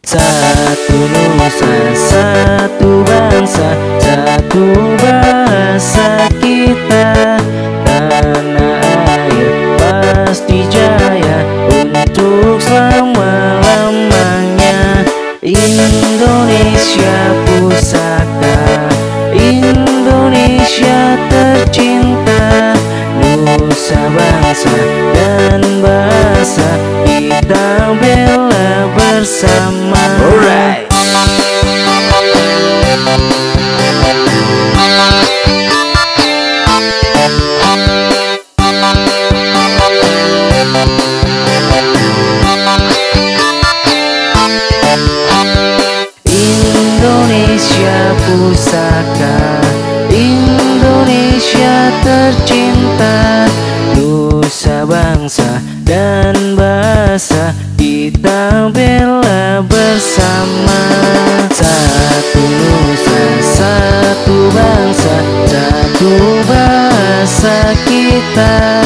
Satu nusa, satu bangsa, satu bahasa kita. Tanah air pasti jaya untuk selama-lamanya. Indonesia pusaka, Indonesia tercinta. Nusa bangsa dan bahasa kita bela bersama. Alright. Indonesia pusaka, Indonesia tercinta. Nusa bangsa dan bahasa kita bela bersama. Satu nusa, satu bangsa, satu bahasa kita.